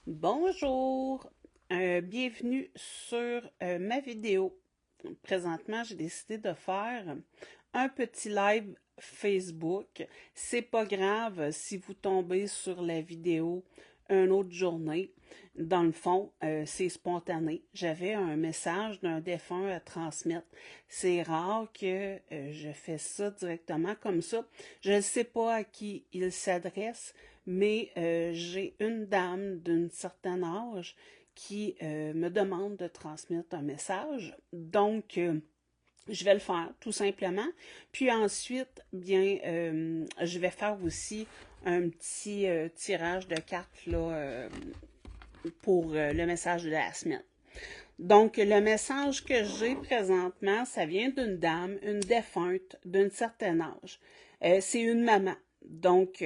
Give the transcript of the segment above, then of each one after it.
Bonjour, bienvenue sur ma vidéo. Présentement, j'ai décidé de faire un petit live Facebook. C'est pas grave si vous tombez sur la vidéo une autre journée. Dans le fond, c'est spontané. J'avais un message d'un défunt à transmettre. C'est rare que je fais ça directement comme ça. Je ne sais pas à qui il s'adresse, mais j'ai une dame d'un certain âge qui me demande de transmettre un message. Donc, je vais le faire tout simplement. Puis ensuite, bien, je vais faire aussi un petit tirage de cartes là, pour le message de la semaine. Donc, le message que j'ai présentement, ça vient d'une dame, une défunte d'un certain âge. C'est une maman. Donc,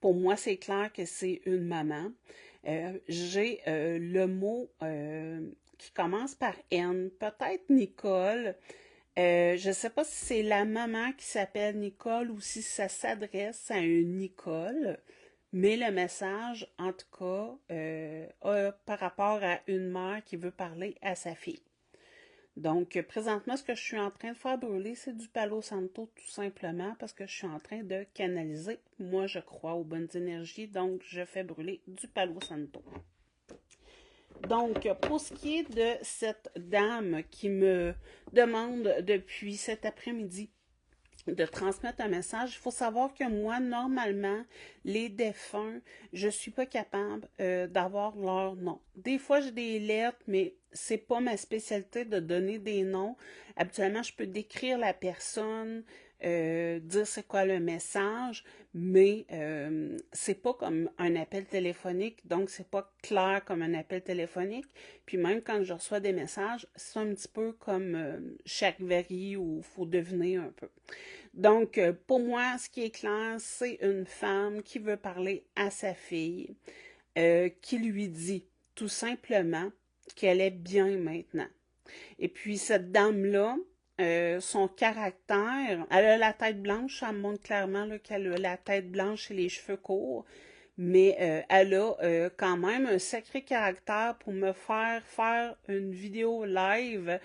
pour moi, c'est clair que c'est une maman. J'ai le mot qui commence par N, peut-être Nicole. Je ne sais pas si c'est la maman qui s'appelle Nicole ou si ça s'adresse à une Nicole, mais le message, en tout cas, par rapport à une mère qui veut parler à sa fille. Donc, présentement, ce que je suis en train de faire brûler, c'est du Palo Santo, tout simplement, parce que je suis en train de canaliser. Moi, je crois aux bonnes énergies, donc je fais brûler du Palo Santo. Donc, pour ce qui est de cette dame qui me demande depuis cet après-midi de transmettre un message, il faut savoir que moi, normalement, les défunts, je suis pas capable d'avoir leur nom. Des fois, j'ai des lettres, mais c'est pas ma spécialité de donner des noms. Habituellement, je peux décrire la personne, dire c'est quoi le message, mais c'est pas comme un appel téléphonique, donc c'est pas clair comme un appel téléphonique. Puis même quand je reçois des messages, c'est un petit peu comme chaque verie où il faut deviner un peu. Donc, pour moi, ce qui est clair, c'est une femme qui veut parler à sa fille, qui lui dit tout simplement qu'elle est bien maintenant. Et puis, cette dame-là, son caractère, elle a la tête blanche, ça me montre clairement là, qu'elle a la tête blanche et les cheveux courts, mais elle a quand même un sacré caractère pour me faire une vidéo live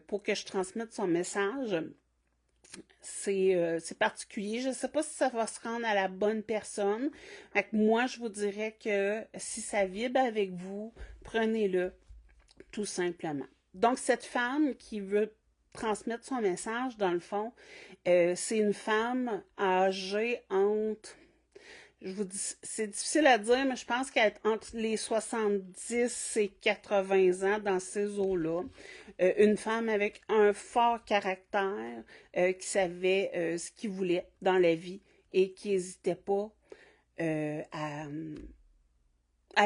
pour que je transmette son message. C'est particulier. Je ne sais pas si ça va se rendre à la bonne personne. Fait que moi, je vous dirais que si ça vibre avec vous, prenez-le, tout simplement. Donc, cette femme qui veut transmettre son message, dans le fond, c'est une femme âgée entre, je vous dis, c'est difficile à dire, mais je pense qu'elle est entre les 70 et 80 ans dans ces eaux-là. Une femme avec un fort caractère, qui savait ce qu'il voulait dans la vie et qui n'hésitait pas à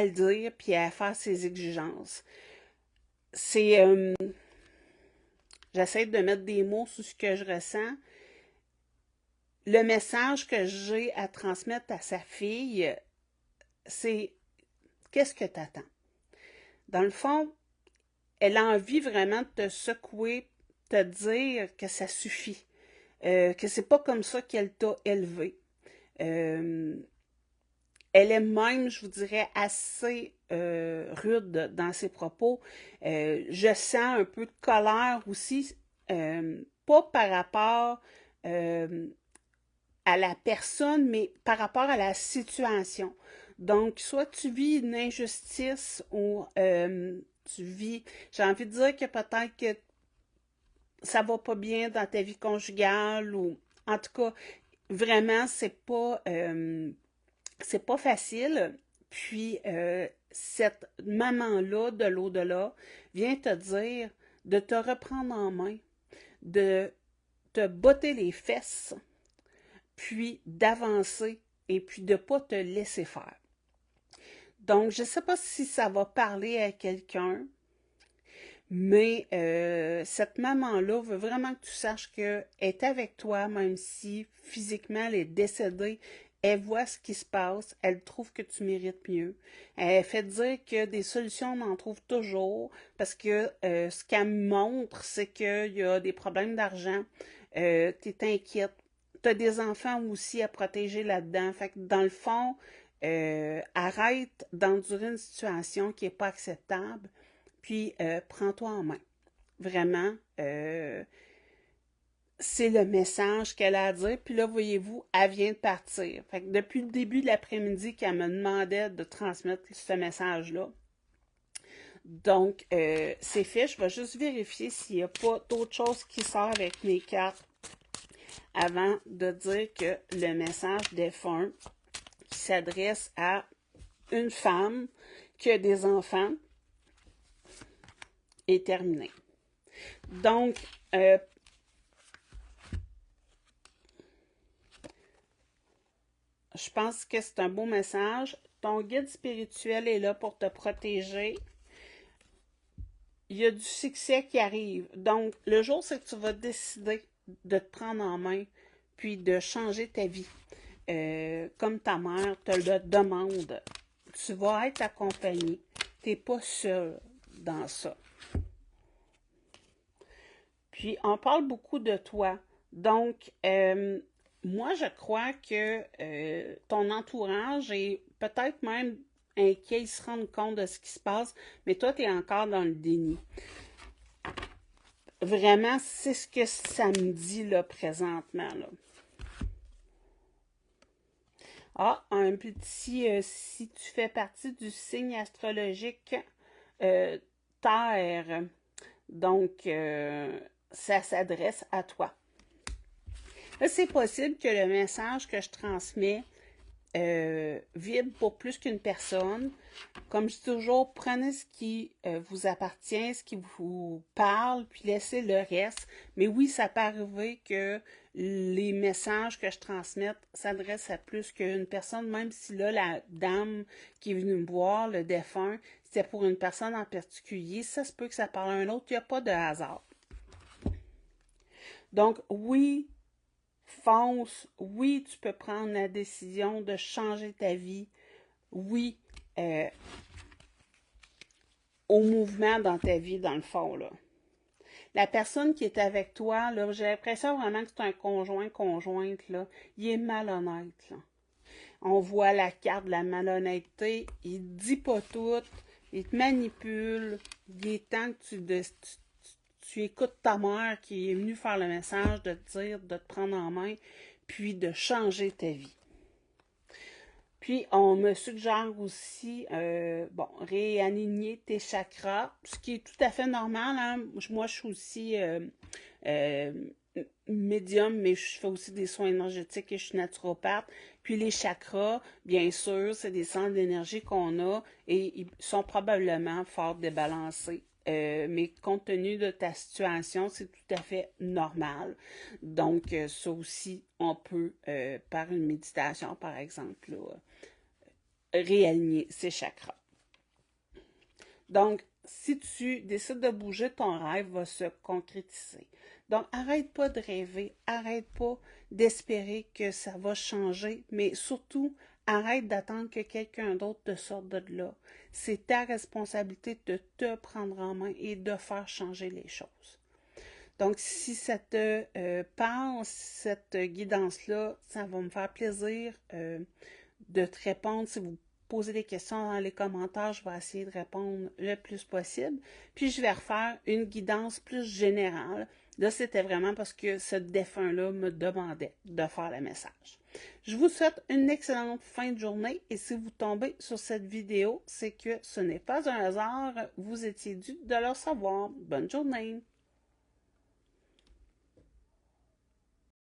le dire puis à faire ses exigences. C'est, j'essaie de mettre des mots sur ce que je ressens. Le message que j'ai à transmettre à sa fille, c'est qu'est-ce que tu attends? Dans le fond, elle a envie vraiment de te secouer, te dire que ça suffit, que c'est pas comme ça qu'elle t'a élevé. Euh, Elle est même, je vous dirais, assez rude dans ses propos. Je sens un peu de colère aussi, pas par rapport à la personne, mais par rapport à la situation. Donc, soit tu vis une injustice ou tu vis, j'ai envie de dire que peut-être que ça va pas bien dans ta vie conjugale ou en tout cas, vraiment, c'est pas facile. Puis cette maman-là de l'au-delà vient te dire de te reprendre en main, de te botter les fesses, puis d'avancer et puis de ne pas te laisser faire. Donc, je ne sais pas si ça va parler à quelqu'un, mais cette maman-là veut vraiment que tu saches qu'elle est avec toi, même si physiquement elle est décédée. Elle voit ce qui se passe, elle trouve que tu mérites mieux. Elle fait dire que des solutions, on en trouve toujours, parce que ce qu'elle me montre, c'est qu'il y a des problèmes d'argent, tu es inquiète, tu as des enfants aussi à protéger là-dedans. Fait que dans le fond, arrête d'endurer une situation qui n'est pas acceptable, puis prends-toi en main. Vraiment, c'est le message qu'elle a à dire. Puis là, voyez-vous, elle vient de partir. Fait que depuis le début de l'après-midi qu'elle me demandait de transmettre ce message-là. Donc, c'est fait. Je vais juste vérifier s'il n'y a pas d'autre chose qui sort avec mes cartes avant de dire que le message défunt qui s'adresse à une femme qui a des enfants est terminé. Donc, je pense que c'est un beau message. Ton guide spirituel est là pour te protéger. Il y a du succès qui arrive. Donc, le jour, c'est que tu vas décider de te prendre en main, puis de changer ta vie. Comme ta mère te le demande. Tu vas être accompagné. Tu n'es pas seul dans ça. Puis, on parle beaucoup de toi. Donc, moi, je crois que ton entourage est peut-être même inquiet, ils se rendent compte de ce qui se passe, mais toi, tu es encore dans le déni. Vraiment, c'est ce que ça me dit là, présentement. Là. Ah, un petit, si tu fais partie du signe astrologique Terre, donc ça s'adresse à toi. Là, c'est possible que le message que je transmets vibre pour plus qu'une personne. Comme je dis toujours, prenez ce qui vous appartient, ce qui vous parle, puis laissez le reste. Mais oui, ça peut arriver que les messages que je transmette s'adressent à plus qu'une personne, même si là, la dame qui est venue me voir, le défunt, c'était pour une personne en particulier, ça se peut que ça parle à un autre, il n'y a pas de hasard. Donc, oui, fonce, oui, tu peux prendre la décision de changer ta vie, oui, au mouvement dans ta vie, dans le fond, là. La personne qui est avec toi, là, j'ai l'impression vraiment que c'est un conjointe, là. Il est malhonnête, là. On voit la carte de la malhonnêteté. Il ne dit pas tout. Il te manipule. Il est temps que tu écoutes ta mère qui est venue faire le message de te dire, de te prendre en main, puis de changer ta vie. Puis, on me suggère aussi, réaligner tes chakras, ce qui est tout à fait normal. Hein? Moi, je suis aussi médium, mais je fais aussi des soins énergétiques et je suis naturopathe. Puis les chakras, bien sûr, c'est des centres d'énergie qu'on a et ils sont probablement fort débalancés. Mais compte tenu de ta situation, c'est tout à fait normal. Donc, ça aussi, on peut, par une méditation, par exemple, là, réaligner ses chakras. Donc, si tu décides de bouger, ton rêve va se concrétiser. Donc, arrête pas de rêver, arrête pas d'espérer que ça va changer, mais surtout, arrête d'attendre que quelqu'un d'autre te sorte de là. C'est ta responsabilité de te prendre en main et de faire changer les choses. Donc, si ça te parle, cette guidance-là, ça va me faire plaisir de te répondre. Si vous posez des questions dans les commentaires, je vais essayer de répondre le plus possible. Puis, je vais refaire une guidance plus générale. Là, c'était vraiment parce que ce défunt-là me demandait de faire le message. Je vous souhaite une excellente fin de journée et si vous tombez sur cette vidéo, c'est que ce n'est pas un hasard, vous étiez dû de le savoir. Bonne journée!